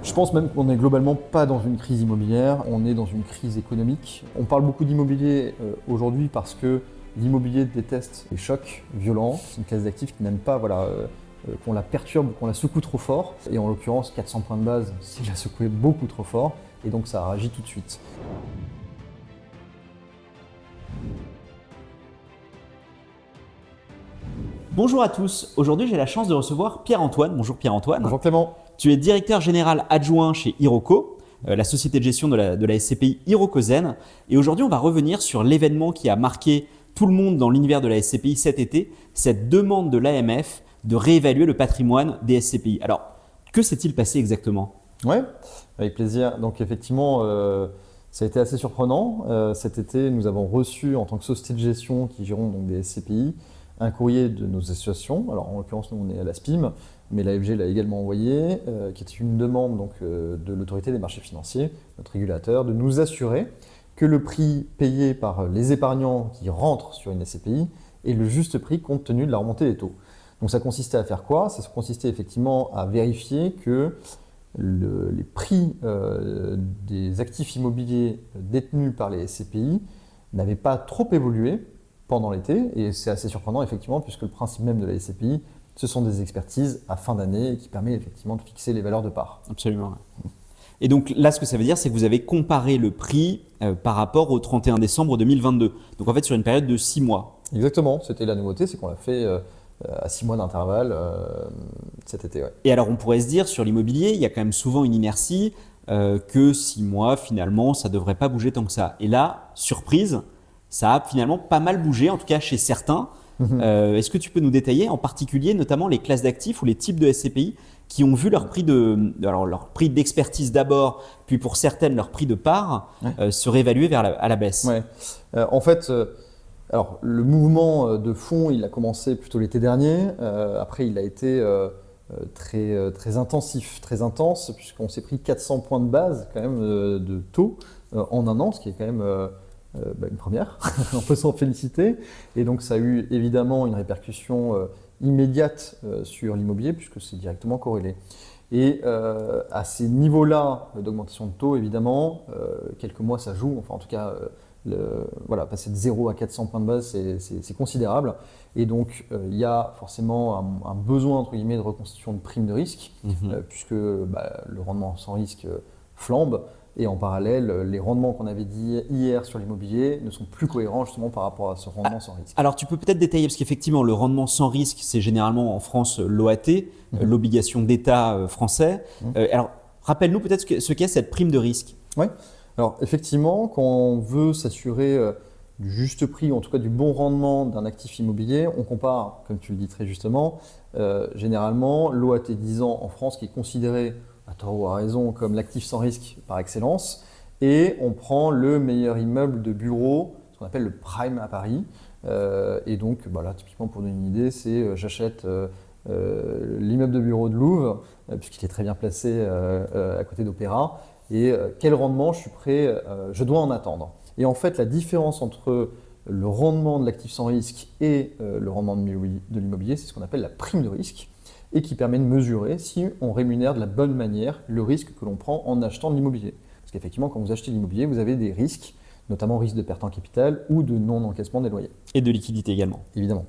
Je pense même qu'on n'est globalement pas dans une crise immobilière, on est dans une crise économique. On parle beaucoup d'immobilier aujourd'hui parce que l'immobilier déteste les chocs violents. C'est une classe d'actifs qui n'aime pas qu'on la perturbe, qu'on la secoue trop fort. Et en l'occurrence, 400 points de base, c'est la secouer beaucoup trop fort et donc ça réagit tout de suite. Bonjour à tous, aujourd'hui j'ai la chance de recevoir Pierre-Antoine. Bonjour Pierre-Antoine. Bonjour Clément. Tu es directeur général adjoint chez Iroko, la société de gestion de la SCPI Irokozen. Et aujourd'hui on va revenir sur l'événement qui a marqué tout le monde dans l'univers de la SCPI cet été, cette demande de l'AMF de réévaluer le patrimoine des SCPI. Alors, que s'est-il passé exactement ? Oui, avec plaisir. Donc effectivement, ça a été assez surprenant. Cet été, nous avons reçu en tant que société de gestion qui gérons donc des SCPI, un courrier de nos associations. Alors en l'occurrence, nous on est à la SPIM, mais l'AFG l'a également envoyé, qui était une demande donc, de l'autorité des marchés financiers, notre régulateur, de nous assurer que le prix payé par les épargnants qui rentrent sur une SCPI est le juste prix compte tenu de la remontée des taux. Donc ça consistait à faire quoi ? Ça consistait effectivement à vérifier que les prix des actifs immobiliers détenus par les SCPI n'avaient pas trop évolué pendant l'été, et c'est assez surprenant effectivement puisque le principe même de la SCPI, ce sont des expertises à fin d'année qui permet effectivement de fixer les valeurs de part. Absolument. Et donc là, ce que ça veut dire, c'est que vous avez comparé le prix par rapport au 31 décembre 2022. Donc en fait, sur une période de 6 mois. Exactement, c'était la nouveauté, c'est qu'on l'a fait à 6 mois d'intervalle cet été. Ouais. Et alors on pourrait se dire, sur l'immobilier, il y a quand même souvent une inertie que 6 mois, finalement, ça ne devrait pas bouger tant que ça. Et là, surprise, ça a finalement pas mal bougé, en tout cas chez certains. Est-ce que tu peux nous détailler en particulier, notamment les classes d'actifs ou les types de SCPI qui ont vu leur prix d'expertise d'abord, puis pour certaines leur prix de part se réévaluer à la baisse. Ouais. En fait, alors, le mouvement de fond, il a commencé plutôt l'été dernier. Après, il a été très intensif, très intense, puisqu'on s'est pris 400 points de base quand même de taux en un an, ce qui est quand même une première. On peut s'en féliciter. Et donc, ça a eu évidemment une répercussion immédiate sur l'immobilier, puisque c'est directement corrélé. Et à ces niveaux-là d'augmentation de taux, évidemment, quelques mois ça joue, enfin en tout cas, passer de 0 à 400 points de base, c'est considérable. Et donc, il y a forcément un besoin, entre guillemets, de reconstitution de primes de risque, puisque le rendement sans risque flambe. Et en parallèle, les rendements qu'on avait dit hier sur l'immobilier ne sont plus cohérents justement par rapport à ce rendement sans risque. Alors tu peux peut-être détailler, parce qu'effectivement le rendement sans risque, c'est généralement en France l'OAT, l'obligation d'État français. Alors rappelle-nous peut-être ce qu'est cette prime de risque. Oui, alors effectivement, quand on veut s'assurer du juste prix, ou en tout cas du bon rendement d'un actif immobilier, on compare, comme tu le dis très justement, généralement l'OAT 10 ans en France qui est considéré à tort ou à raison comme l'actif sans risque par excellence, et on prend le meilleur immeuble de bureau, ce qu'on appelle le prime à Paris. Et donc là, typiquement pour donner une idée, c'est j'achète l'immeuble de bureau de Louvre, puisqu'il est très bien placé à côté d'Opéra, et quel rendement je dois en attendre. Et en fait, la différence entre le rendement de l'actif sans risque et le rendement de l'immobilier, c'est ce qu'on appelle la prime de risque, et qui permet de mesurer si on rémunère de la bonne manière le risque que l'on prend en achetant de l'immobilier. Parce qu'effectivement, quand vous achetez de l'immobilier, vous avez des risques, notamment risque de perte en capital ou de non-encaissement des loyers. Et de liquidité également. Évidemment.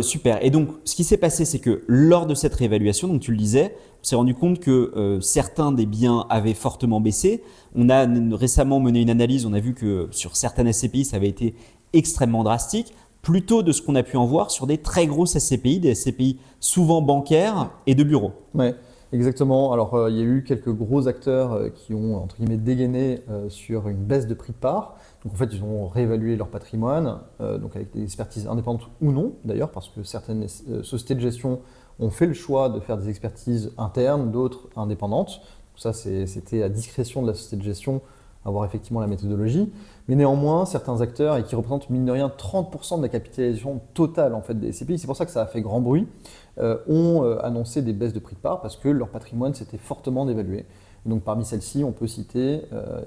Super. Et donc, ce qui s'est passé, c'est que lors de cette réévaluation, donc tu le disais, on s'est rendu compte que certains des biens avaient fortement baissé. On a récemment mené une analyse, on a vu que sur certaines SCPI, ça avait été extrêmement drastique, plutôt de ce qu'on a pu en voir sur des très grosses SCPI, des SCPI souvent bancaires et de bureaux. Oui, exactement. Alors, il y a eu quelques gros acteurs qui ont, entre guillemets, dégainé sur une baisse de prix de part. Donc, en fait, ils ont réévalué leur patrimoine, donc avec des expertises indépendantes ou non, d'ailleurs, parce que certaines sociétés de gestion ont fait le choix de faire des expertises internes, d'autres indépendantes. Donc ça, c'était à discrétion de la société de gestion, avoir effectivement la méthodologie. Mais néanmoins, certains acteurs, et qui représentent mine de rien 30% de la capitalisation totale en fait, des SCPI, c'est pour ça que ça a fait grand bruit, ont annoncé des baisses de prix de part parce que leur patrimoine s'était fortement dévalué. Et donc parmi celles-ci, on peut citer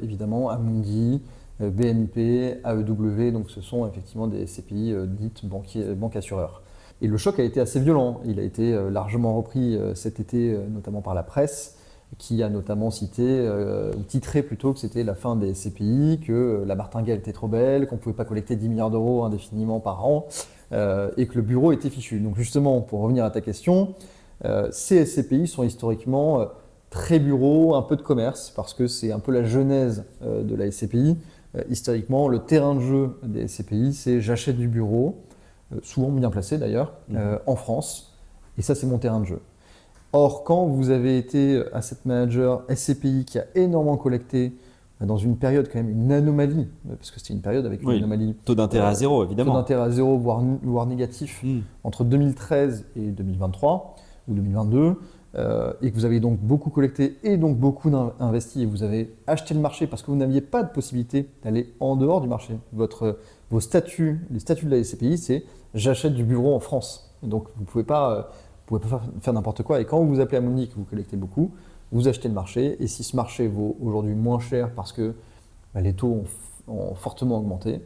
évidemment Amundi, BNP, AEW, donc ce sont effectivement des SCPI dites banques assureurs. Et le choc a été assez violent, il a été largement repris cet été, notamment par la presse, qui a notamment cité, ou titré plutôt, que c'était la fin des SCPI, que la martingale était trop belle, qu'on ne pouvait pas collecter 10 milliards d'euros indéfiniment par an, et que le bureau était fichu. Donc justement, pour revenir à ta question, ces SCPI sont historiquement très bureaux, un peu de commerce, parce que c'est un peu la genèse de la SCPI. Historiquement, le terrain de jeu des SCPI, c'est j'achète du bureau, souvent bien placé d'ailleurs, en France, et ça c'est mon terrain de jeu. Or, quand vous avez été asset manager SCPI qui a énormément collecté dans une période quand même une anomalie, parce que c'était une période avec une anomalie. Taux d'intérêt à zéro, évidemment. Taux d'intérêt à zéro, voire négatif, entre 2013 et 2023 ou 2022, et que vous avez donc beaucoup collecté et donc beaucoup investi, et vous avez acheté le marché parce que vous n'aviez pas de possibilité d'aller en dehors du marché. Vos statuts, les statuts de la SCPI, c'est j'achète du bureau en France. Donc vous ne pouvez pas faire n'importe quoi. Et quand vous vous appelez Amundi, que vous collectez beaucoup, vous achetez le marché. Et si ce marché vaut aujourd'hui moins cher parce que les taux ont fortement augmenté,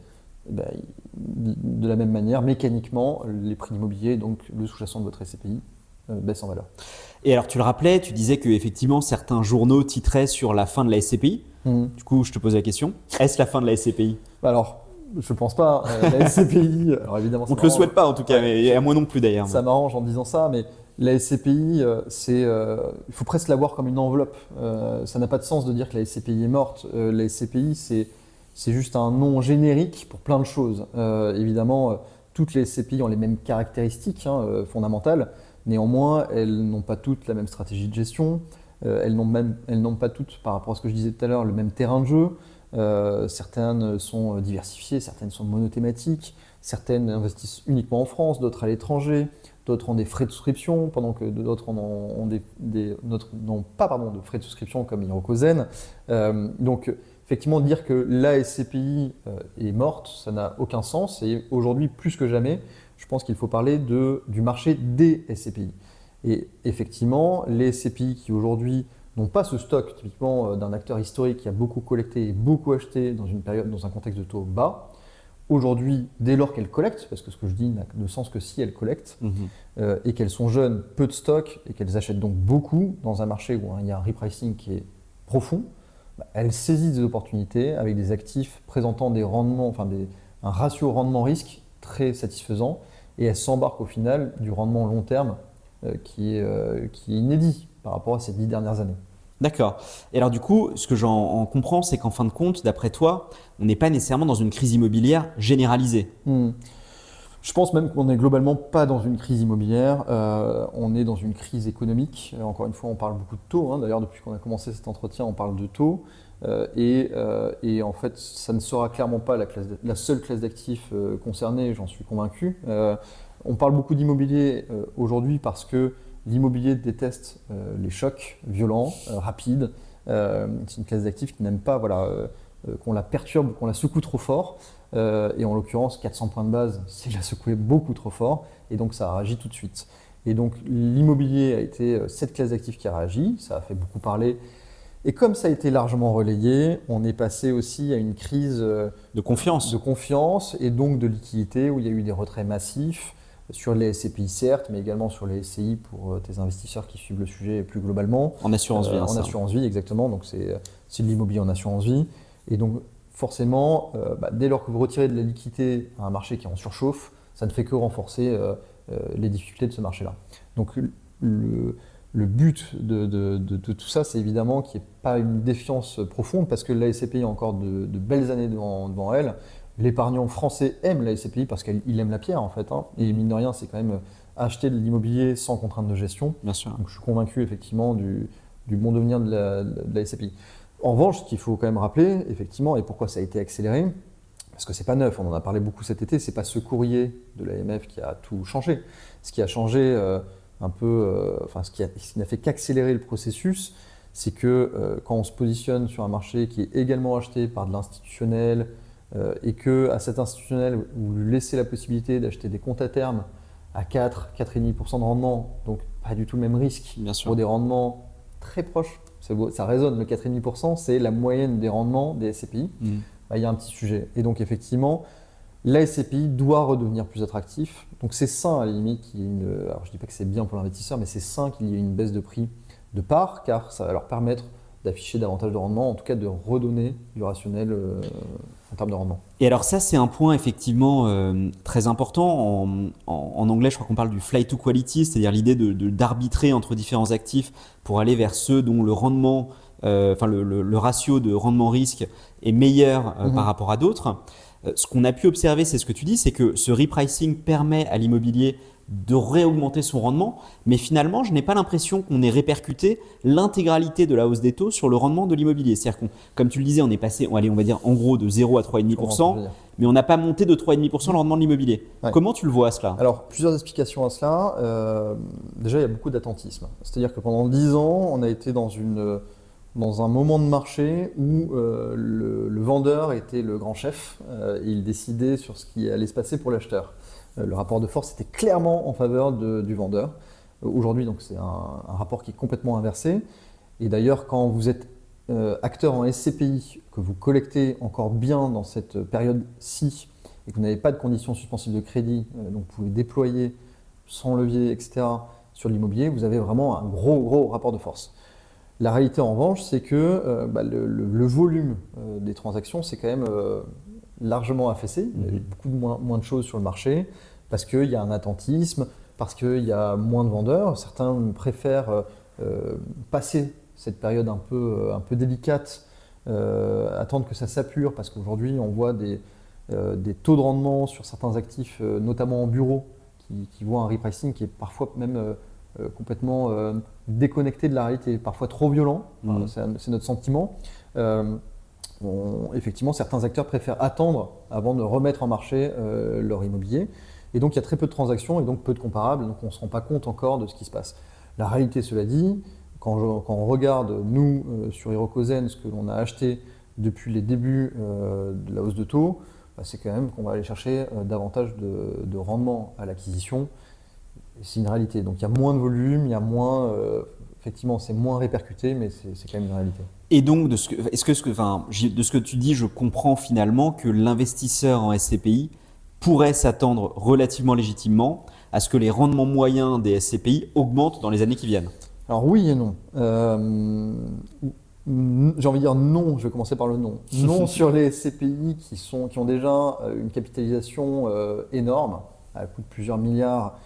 de la même manière, mécaniquement, les prix d'immobilier, donc le sous-jacent de votre SCPI, baisse en valeur. Et alors tu le rappelais, tu disais que effectivement certains journaux titraient sur la fin de la SCPI. Du coup, je te pose la question, est-ce la fin de la SCPI? Alors, je ne pense pas. La SCPI, alors évidemment, on ne te le souhaite pas en tout cas, mais à moi non plus d'ailleurs. Ça m'arrange en disant ça, mais la SCPI, il faut presque la voir comme une enveloppe. Ça n'a pas de sens de dire que la SCPI est morte. La SCPI, c'est juste un nom générique pour plein de choses. Évidemment, toutes les SCPI ont les mêmes caractéristiques fondamentales. Néanmoins, elles n'ont pas toutes la même stratégie de gestion. Elles n'ont pas toutes, par rapport à ce que je disais tout à l'heure, le même terrain de jeu. Certaines sont diversifiées, certaines sont monothématiques, certaines investissent uniquement en France, d'autres à l'étranger, d'autres ont des frais de souscription, pendant que d'autres n'ont pas de frais de souscription comme Hirokozen. Donc effectivement, dire que la SCPI est morte, ça n'a aucun sens. Et aujourd'hui, plus que jamais, je pense qu'il faut parler du marché des SCPI. Et effectivement, les SCPI qui aujourd'hui n'ont pas ce stock typiquement d'un acteur historique qui a beaucoup collecté et beaucoup acheté dans un contexte de taux bas. Aujourd'hui, dès lors qu'elles collectent, parce que ce que je dis n'a de sens que si elles collectent, et qu'elles sont jeunes, peu de stock, et qu'elles achètent donc beaucoup dans un marché où il y a un repricing qui est profond, elles saisissent des opportunités avec des actifs présentant des rendements, un ratio rendement-risque très satisfaisant, et elles s'embarquent au final du rendement long terme qui est inédit par rapport à ces 10 dernières années. D'accord. Et alors du coup, ce que j'en comprends, c'est qu'en fin de compte, d'après toi, on n'est pas nécessairement dans une crise immobilière généralisée. Je pense même qu'on n'est globalement pas dans une crise immobilière, on est dans une crise économique. Encore une fois, on parle beaucoup de taux. D'ailleurs, depuis qu'on a commencé cet entretien, on parle de taux. Et en fait, ça ne sera clairement pas la seule classe d'actifs concernée, j'en suis convaincu. On parle beaucoup d'immobilier aujourd'hui parce que l'immobilier déteste les chocs violents, rapides. C'est une classe d'actifs qui n'aime pas qu'on la perturbe, qu'on la secoue trop fort. Et en l'occurrence, 400 points de base, c'est la secouer beaucoup trop fort. Et donc, ça a réagi tout de suite. Et donc, l'immobilier a été cette classe d'actifs qui a réagi. Ça a fait beaucoup parler. Et comme ça a été largement relayé, on est passé aussi à une crise de confiance et donc de liquidité où il y a eu des retraits massifs sur les SCPI certes, mais également sur les SCI pour tes investisseurs qui suivent le sujet plus globalement. En assurance vie. En assurance vie, exactement. Donc c'est de l'immobilier en assurance vie. Et donc forcément, dès lors que vous retirez de la liquidité à un marché qui est en surchauffe, ça ne fait que renforcer les difficultés de ce marché-là. Donc le but de tout ça, c'est évidemment qu'il n'y ait pas une défiance profonde parce que la SCPI a encore de belles années devant elle. L'épargnant français aime la SCPI parce qu'il aime la pierre en fait. Et mine de rien, c'est quand même acheter de l'immobilier sans contrainte de gestion. Bien sûr. Donc je suis convaincu effectivement du bon devenir de la SCPI. En revanche, ce qu'il faut quand même rappeler, effectivement, et pourquoi ça a été accéléré, parce que c'est pas neuf, on en a parlé beaucoup cet été, c'est pas ce courrier de l'AMF qui a tout changé. Ce qui a changé ce qui n'a fait qu'accélérer le processus, c'est que quand on se positionne sur un marché qui est également acheté par de l'institutionnel et que à cet institutionnel, vous lui laissez la possibilité d'acheter des comptes à terme à 4,5% de rendement, donc pas du tout le même risque pour des rendements très proches. Ça résonne, le 4,5%, c'est la moyenne des rendements des SCPI. Il y a un petit sujet. Et donc effectivement, la SCPI doit redevenir plus attractif. Donc c'est sain à la limite qu'il y ait alors je ne dis pas que c'est bien pour l'investisseur, mais c'est sain qu'il y ait une baisse de prix de part, car ça va leur permettre d'afficher davantage de rendement, en tout cas de redonner du rationnel en termes de rendement. Et alors ça, c'est un point effectivement très important. En anglais, je crois qu'on parle du flight to quality, c'est-à-dire l'idée d'arbitrer entre différents actifs pour aller vers ceux dont le rendement, le ratio de rendement-risque est meilleur par rapport à d'autres. Ce qu'on a pu observer, c'est ce que tu dis, c'est que ce repricing permet à l'immobilier de réaugmenter son rendement, mais finalement, je n'ai pas l'impression qu'on ait répercuté l'intégralité de la hausse des taux sur le rendement de l'immobilier. C'est-à-dire qu'on, comme tu le disais, on est passé, on va dire en gros de 0 à 3,5%, mais on n'a pas monté de 3,5% le rendement de l'immobilier. Ouais. Comment tu le vois cela? Alors, plusieurs explications à cela. Déjà, il y a beaucoup d'attentisme. C'est-à-dire que pendant 10 ans, on a été dans un moment de marché où le vendeur était le grand chef et il décidait sur ce qui allait se passer pour l'acheteur. Le rapport de force était clairement en faveur du vendeur. Aujourd'hui, donc, c'est un rapport qui est complètement inversé. Et d'ailleurs, quand vous êtes acteur en SCPI, que vous collectez encore bien dans cette période-ci et que vous n'avez pas de conditions suspensives de crédit, donc vous pouvez déployer sans levier, etc., sur l'immobilier, vous avez vraiment un gros rapport de force. La réalité en revanche, c'est que le volume des transactions, c'est quand même largement affaissé. Il y a beaucoup moins de choses sur le marché parce qu'il y a un attentisme, parce qu'il y a moins de vendeurs. Certains préfèrent passer cette période un peu délicate, attendre que ça s'apure parce qu'aujourd'hui, on voit des taux de rendement sur certains actifs, notamment en bureau, qui voient un repricing qui est parfois même complètement déconnecté de la réalité, parfois trop violent, c'est notre sentiment. Effectivement, certains acteurs préfèrent attendre avant de remettre en marché leur immobilier. Et donc, il y a très peu de transactions et donc peu de comparables, donc on ne se rend pas compte encore de ce qui se passe. La réalité, cela dit, quand on regarde, nous, sur Hirokozen, ce que l'on a acheté depuis les débuts de la hausse de taux, c'est quand même qu'on va aller chercher davantage de rendement à l'acquisition. C'est une réalité. Donc il y a moins de volume, il y a moins, effectivement, c'est moins répercuté, mais c'est quand même une réalité. Et donc, de ce que tu dis, je comprends finalement que l'investisseur en SCPI pourrait s'attendre relativement légitimement à ce que les rendements moyens des SCPI augmentent dans les années qui viennent. Alors oui et non. J'ai envie de dire non, je vais commencer par le non. Non sur les SCPI qui ont déjà une capitalisation énorme, à coût de plusieurs milliards.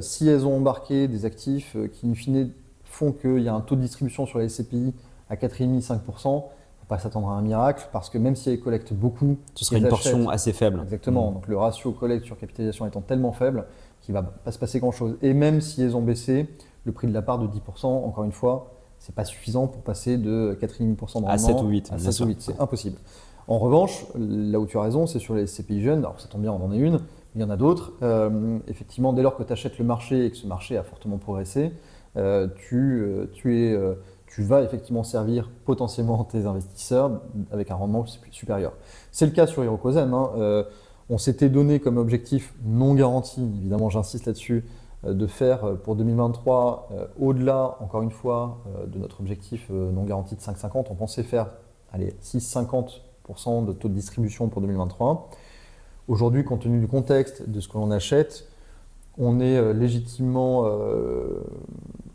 Si elles ont embarqué des actifs qui, in fine, font qu'il y a un taux de distribution sur les SCPI à 4,5-5%, il ne faut pas s'attendre à un miracle parce que même si elles collectent beaucoup, ce serait une portion assez faible. Exactement. Donc le ratio collecte sur capitalisation étant tellement faible qu'il ne va pas se passer grand-chose. Et même si elles ont baissé le prix de la part de 10%, encore une fois, ce n'est pas suffisant pour passer de 4,5% de rendement à 7 ou 8. À 7 ou 8, c'est impossible. En revanche, là où tu as raison, c'est sur les SCPI jeunes. Alors ça tombe bien, on en est une. Il y en a d'autres. Effectivement, dès lors que tu achètes le marché et que ce marché a fortement progressé, tu vas effectivement servir potentiellement tes investisseurs avec un rendement supérieur. C'est le cas sur Hirokozen. On s'était donné comme objectif non garanti, évidemment j'insiste là-dessus, de faire pour 2023, au-delà, encore une fois, de notre objectif non garanti de 5,50, on pensait faire 6,50% de taux de distribution pour 2023. Aujourd'hui, compte tenu du contexte, de ce que l'on achète, on est légitimement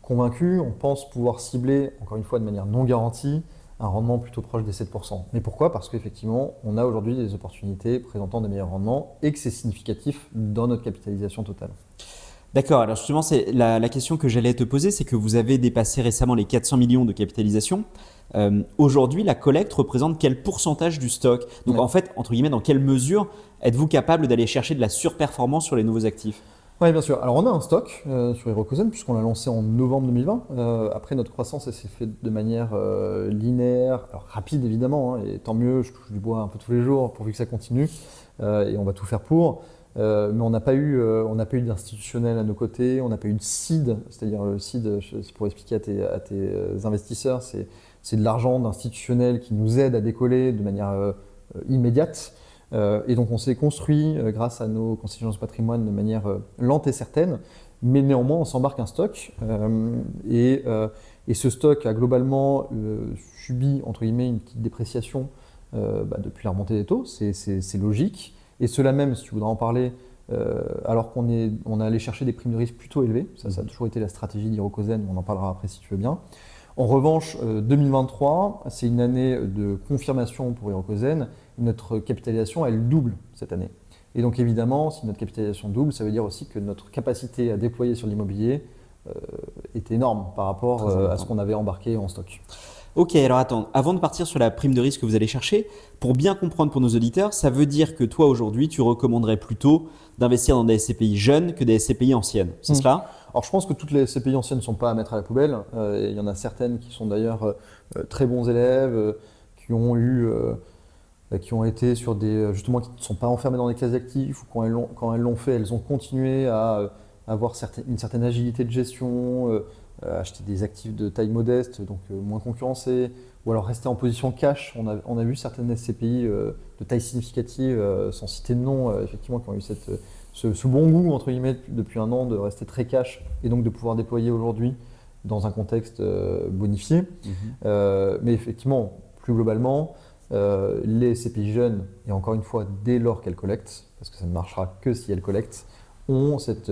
convaincu. On pense pouvoir cibler, encore une fois de manière non garantie, un rendement plutôt proche des 7%. Mais pourquoi? Parce qu'effectivement, on a aujourd'hui des opportunités présentant des meilleurs rendements et que c'est significatif dans notre capitalisation totale. D'accord, alors justement, c'est la question que j'allais te poser, c'est que vous avez dépassé récemment les 400 millions de capitalisation. Aujourd'hui, la collecte représente quel pourcentage du stock? Donc en fait, entre guillemets, dans quelle mesure êtes-vous capable d'aller chercher de la surperformance sur les nouveaux actifs? Oui, bien sûr. Alors on a un stock sur Hirokozen puisqu'on l'a lancé en novembre 2020. Après, notre croissance elle s'est faite de manière linéaire, alors rapide évidemment, et tant mieux, je touche du bois un peu tous les jours pourvu que ça continue, et on va tout faire pour. Mais on n'a pas eu d'institutionnel à nos côtés, on n'a pas eu de seed, c'est-à-dire le seed, c'est pour expliquer à tes investisseurs, c'est de l'argent d'institutionnels qui nous aide à décoller de manière immédiate. Et donc on s'est construit grâce à nos constitutions de patrimoine de manière lente et certaine, mais néanmoins on s'embarque un stock et ce stock a globalement subi entre guillemets une petite dépréciation depuis la remontée des taux, c'est logique. Et cela même, si tu voudrais en parler, alors qu'on est allé chercher des primes de risque plutôt élevées, ça a toujours été la stratégie d'Hirokozen, on en parlera après si tu veux bien. En revanche, 2023, c'est une année de confirmation pour Hirokozen. Notre capitalisation, elle double cette année. Et donc évidemment, si notre capitalisation double, ça veut dire aussi que notre capacité à déployer sur l'immobilier est énorme par rapport à ce qu'on avait embarqué en stock. Ok, alors attends, avant de partir sur la prime de risque que vous allez chercher, pour bien comprendre pour nos auditeurs, ça veut dire que toi aujourd'hui, tu recommanderais plutôt d'investir dans des SCPI jeunes que des SCPI anciennes, c'est cela? Alors je pense que toutes les SCPI anciennes ne sont pas à mettre à la poubelle. Il y en a certaines qui sont d'ailleurs très bons élèves, qui ont été sur des justement qui ne sont pas enfermées dans des classes d'actifs ou quand elles l'ont fait, elles ont continué à avoir une certaine agilité de gestion, acheter des actifs de taille modeste, donc moins concurrencés, ou alors rester en position cash. On a vu certaines SCPI de taille significative, sans citer de nom, effectivement, qui ont eu ce bon goût entre guillemets depuis un an de rester très cash et donc de pouvoir déployer aujourd'hui dans un contexte bonifié. Mais effectivement, plus globalement, les SCPI jeunes, et encore une fois, dès lors qu'elles collectent, parce que ça ne marchera que si elles collectent, ont cet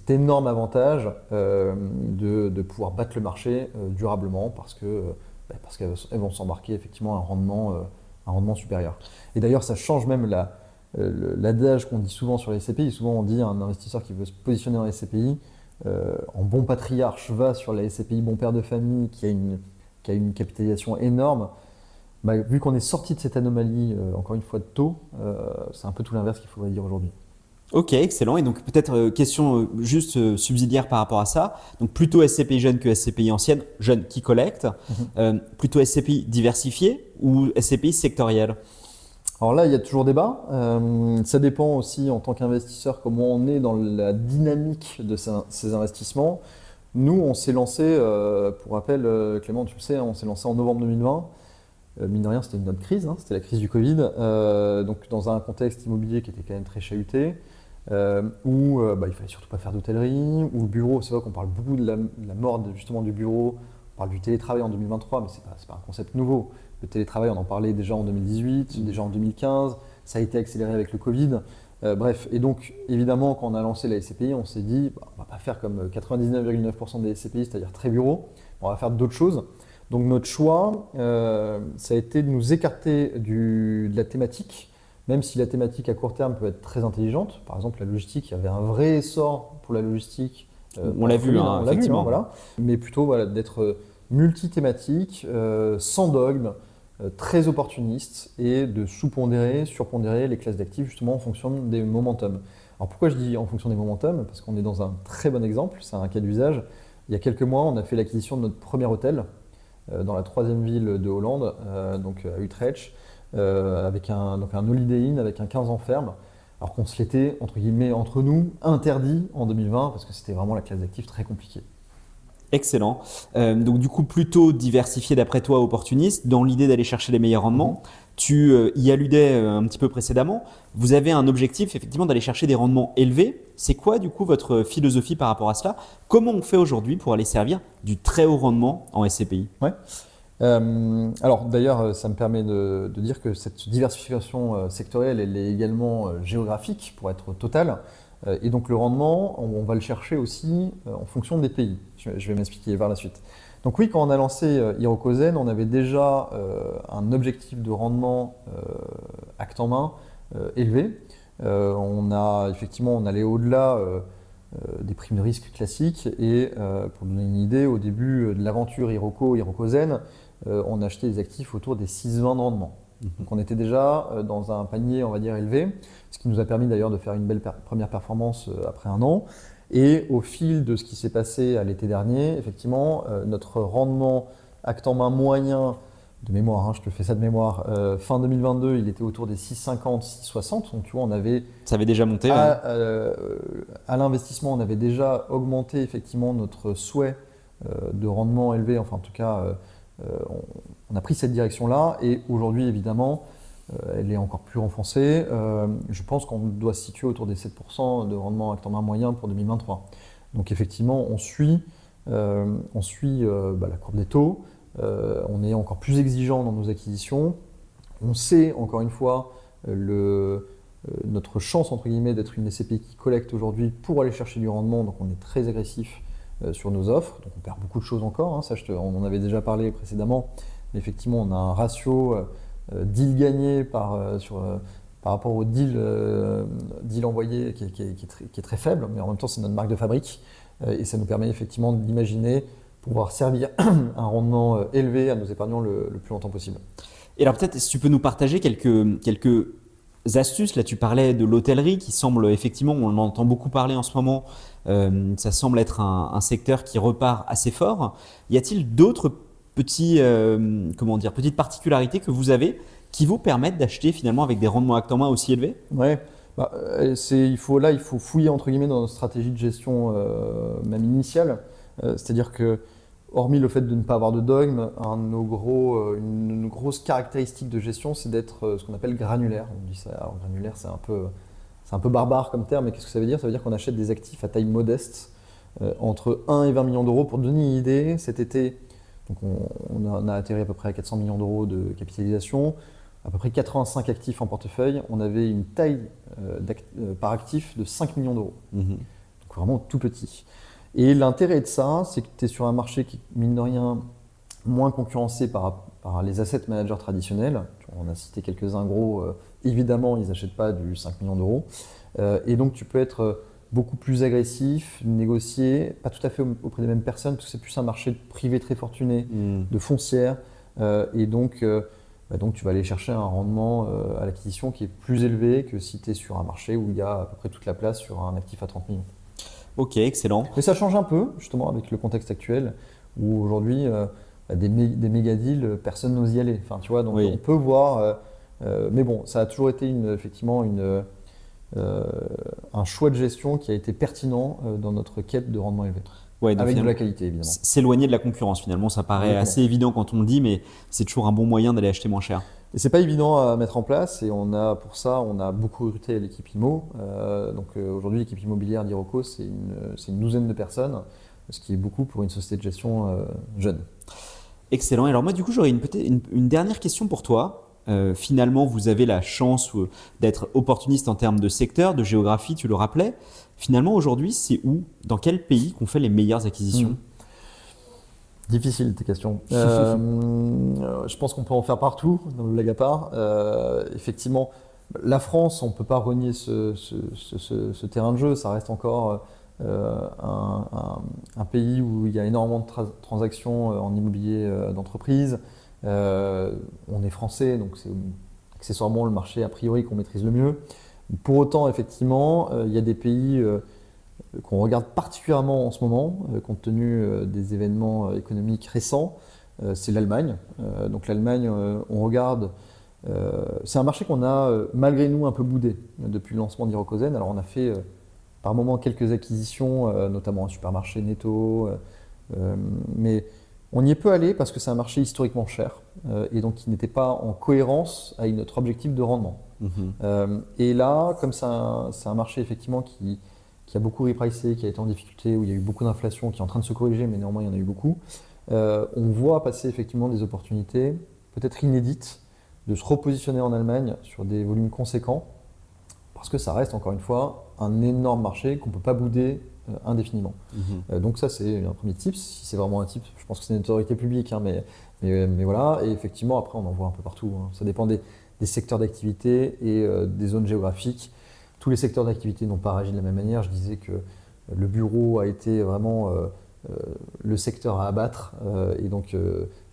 énorme avantage de pouvoir battre le marché durablement parce qu'elles vont s'embarquer effectivement un rendement supérieur. Et d'ailleurs, ça change même l'adage qu'on dit souvent sur les SCPI. Souvent, on dit à un investisseur qui veut se positionner dans les SCPI, en bon patriarche, va sur la SCPI bon père de famille qui a une capitalisation énorme. Vu qu'on est sorti de cette anomalie, encore une fois, de taux, c'est un peu tout l'inverse qu'il faudrait dire aujourd'hui. Ok, excellent. Et donc peut-être question juste subsidiaire par rapport à ça. Donc plutôt SCPI jeune que SCPI ancienne, jeune qui collecte. Plutôt SCPI diversifié ou SCPI sectoriel? Alors là, il y a toujours débat. Ça dépend aussi en tant qu'investisseur comment on est dans la dynamique de ces investissements. Nous, on s'est lancé, pour rappel, Clément, tu le sais, on s'est lancé en novembre 2020. Mine de rien, c'était une autre crise, c'était la crise du Covid. Donc dans un contexte immobilier qui était quand même très chahuté, où il fallait surtout pas faire d'hôtellerie, où le bureau, c'est vrai qu'on parle beaucoup de la mort justement du bureau, on parle du télétravail en 2023, mais c'est pas un concept nouveau. Le télétravail, on en parlait déjà en 2018, déjà en 2015, ça a été accéléré avec le Covid. Bref, et donc évidemment, quand on a lancé la SCPI, on s'est dit, on va pas faire comme 99,9% des SCPI, c'est-à-dire très bureau, on va faire d'autres choses. Donc notre choix, ça a été de nous écarter de la thématique, même si la thématique à court terme peut être très intelligente. Par exemple, la logistique, il y avait un vrai essor pour la logistique. On l'a vu, effectivement. Voilà. Mais plutôt d'être multi-thématique, sans dogme, très opportuniste et de sous-pondérer, surpondérer les classes d'actifs justement en fonction des momentum. Alors pourquoi je dis en fonction des momentum? Parce qu'on est dans un très bon exemple, c'est un cas d'usage. Il y a quelques mois, on a fait l'acquisition de notre premier hôtel dans la 3e ville de Hollande, donc à Utrecht, avec un Holiday Inn avec un 15 ans ferme, alors qu'on se l'était, entre guillemets, entre nous, interdit en 2020 parce que c'était vraiment la classe d'actifs très compliquée. Excellent. Donc du coup, plutôt diversifié d'après toi, opportuniste, dans l'idée d'aller chercher les meilleurs rendements. Tu y alludais un petit peu précédemment. Vous avez un objectif effectivement d'aller chercher des rendements élevés. C'est quoi du coup votre philosophie par rapport à cela? Comment on fait aujourd'hui pour aller servir du très haut rendement en SCPI? Ouais. Alors d'ailleurs, ça me permet de dire que cette diversification sectorielle, elle est également géographique pour être totale. Et donc le rendement, on va le chercher aussi en fonction des pays. Je vais m'expliquer vers la suite. Donc oui, quand on a lancé Hirokozen, on avait déjà un objectif de rendement acte en main élevé. On allait au-delà des primes de risque classiques et pour donner une idée, au début de l'aventure Hirokozen, on achetait des actifs autour des 6,20 de rendement. Donc on était déjà dans un panier, on va dire, élevé, ce qui nous a permis d'ailleurs de faire une belle première performance après un an. Et au fil de ce qui s'est passé à l'été dernier, effectivement, notre rendement acte en main moyen de mémoire, je te fais ça de mémoire, fin 2022, il était autour des 6,50, 6,60. Donc tu vois, ça avait déjà monté. À l'investissement, on avait déjà augmenté effectivement notre souhait de rendement élevé, enfin en tout cas, on a pris cette direction-là et aujourd'hui, évidemment, elle est encore plus renforcée. Je pense qu'on doit se situer autour des 7% de rendement acte en main moyen pour 2023. Donc effectivement, on suit la courbe des taux. On est encore plus exigeant dans nos acquisitions. On sait, encore une fois, notre chance, entre guillemets, d'être une SCPI qui collecte aujourd'hui pour aller chercher du rendement. Donc on est très agressif sur nos offres. Donc on perd beaucoup de choses encore, hein, on en avait déjà parlé précédemment. Mais effectivement, on a un ratio deal gagné par rapport au deal envoyé qui est très faible, mais en même temps c'est notre marque de fabrique et ça nous permet effectivement d'imaginer pouvoir servir un rendement élevé à nos épargnants le plus longtemps possible. Et alors peut-être si tu peux nous partager quelques astuces. Là tu parlais de l'hôtellerie qui semble effectivement, on en entend beaucoup parler en ce moment, ça semble être un secteur qui repart assez fort. Y a-t-il d'autres petites particularités que vous avez qui vous permettent d'acheter finalement avec des rendements acte en main aussi élevés? Ouais, il faut fouiller entre guillemets dans notre stratégie de gestion même initiale. C'est-à-dire que, hormis le fait de ne pas avoir de dogme, une grosse caractéristique de gestion, c'est d'être ce qu'on appelle granulaire. On dit ça, alors granulaire, c'est un peu barbare comme terme, mais qu'est-ce que ça veut dire? Ça veut dire qu'on achète des actifs à taille modeste, entre 1 et 20 millions d'euros. Pour te donner une idée, cet été, donc on a atterri à peu près à 400 millions d'euros de capitalisation, à peu près 85 actifs en portefeuille. On avait une taille par actif de 5 millions d'euros. Donc vraiment tout petit. Et l'intérêt de ça, c'est que tu es sur un marché qui, mine de rien, moins concurrencé par les asset managers traditionnels. On a cité quelques-uns gros, évidemment, ils n'achètent pas du 5 millions d'euros. Et donc, tu peux être beaucoup plus agressif, négocier, pas tout à fait auprès des mêmes personnes, parce que c'est plus un marché de privé très fortuné, de foncières. Et donc, tu vas aller chercher un rendement à l'acquisition qui est plus élevé que si tu es sur un marché où il y a à peu près toute la place sur un actif à 30 millions. Ok, excellent. Mais ça change un peu, justement, avec le contexte actuel, où aujourd'hui, des méga deals, personne n'ose y aller. Enfin, tu vois, donc Oui. on peut voir. Mais bon, ça a toujours été effectivement un choix de gestion qui a été pertinent dans notre quête de rendement élevé. Ouais, donc Avec de finalement, la qualité, évidemment. s'éloigner de la concurrence, finalement, ça paraît Exactement. assez évident quand on le dit, mais c'est toujours un bon moyen d'aller acheter moins cher. Et c'est pas évident à mettre en place et pour ça, on a beaucoup recruté l'équipe IMO. Aujourd'hui, l'équipe immobilière d'Iroko, c'est une douzaine de personnes, ce qui est beaucoup pour une société de gestion jeune. Excellent. Et alors moi, du coup, j'aurais une dernière question pour toi. Finalement, vous avez la chance d'être opportuniste en termes de secteur, de géographie, tu le rappelais. Finalement, aujourd'hui, c'est où, dans quel pays qu'on fait les meilleures acquisitions? Difficile tes questions. Je pense qu'on peut en faire partout, dans le blague à part. Effectivement, la France, on ne peut pas renier ce terrain de jeu. Ça reste encore un pays où il y a énormément de transactions en immobilier d'entreprise. On est français, donc c'est accessoirement le marché a priori qu'on maîtrise le mieux. Pour autant, effectivement, il y a des pays qu'on regarde particulièrement en ce moment, compte tenu des événements économiques récents, c'est l'Allemagne. Donc l'Allemagne, on regarde, c'est un marché qu'on a malgré nous un peu boudé depuis le lancement d'Irokozen. Alors on a fait par moments quelques acquisitions, notamment un supermarché Netto, mais on y est peu allé parce que c'est un marché historiquement cher et donc qui n'était pas en cohérence avec notre objectif de rendement. Et là, comme c'est un marché effectivement qui a beaucoup repricé, qui a été en difficulté, où il y a eu beaucoup d'inflation, qui est en train de se corriger, mais néanmoins il y en a eu beaucoup, on voit passer effectivement des opportunités, peut-être inédites, de se repositionner en Allemagne sur des volumes conséquents, parce que ça reste encore une fois un énorme marché qu'on ne peut pas bouder indéfiniment. Donc ça c'est un premier tip, si c'est vraiment un tip, je pense que c'est une autorité publique, hein, mais voilà, et effectivement après on en voit un peu partout, hein. Ça dépend des secteurs d'activité et des zones géographiques. Tous les secteurs d'activité n'ont pas réagi de la même manière. Je disais que le bureau a été vraiment le secteur à abattre et donc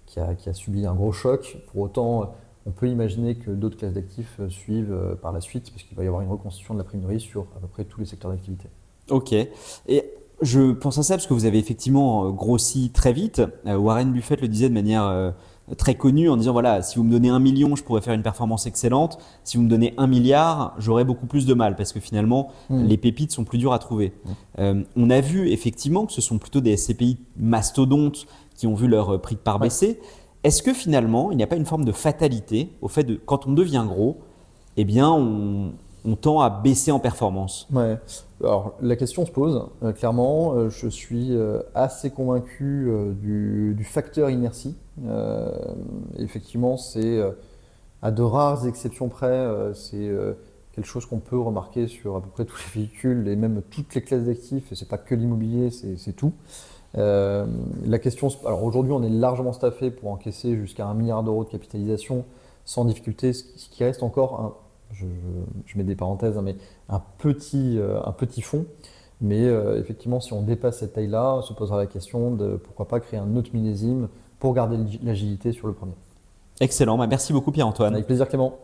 qui a subi un gros choc. Pour autant, on peut imaginer que d'autres classes d'actifs suivent par la suite, parce qu'il va y avoir une reconstitution de la primerie sur à peu près tous les secteurs d'activité. Ok. Et je pense à ça parce que vous avez effectivement grossi très vite. Warren Buffett le disait de manière très connue en disant voilà, si vous me donnez 1 million, je pourrais faire une performance excellente. Si vous me donnez 1 milliard, j'aurais beaucoup plus de mal parce que finalement, les pépites sont plus dures à trouver. On a vu effectivement que ce sont plutôt des SCPI mastodontes qui ont vu leur prix de part baisser. Est-ce que finalement, il n'y a pas une forme de fatalité au fait de quand on devient gros, eh bien, on tend à baisser en performance? Ouais. Alors la question se pose, clairement, je suis assez convaincu du facteur inertie. Effectivement, c'est à de rares exceptions près, c'est quelque chose qu'on peut remarquer sur à peu près tous les véhicules et même toutes les classes d'actifs, et c'est pas que l'immobilier, c'est tout. La question, alors aujourd'hui, on est largement staffé pour encaisser jusqu'à 1 milliard d'euros de capitalisation sans difficulté, ce qui reste encore, je mets des parenthèses, hein, mais un petit fonds. Mais effectivement, si on dépasse cette taille-là, on se posera la question de pourquoi pas créer un autre millésime pour garder l'agilité sur le premier. Excellent, bah, merci beaucoup Pierre-Antoine. Avec plaisir Clément.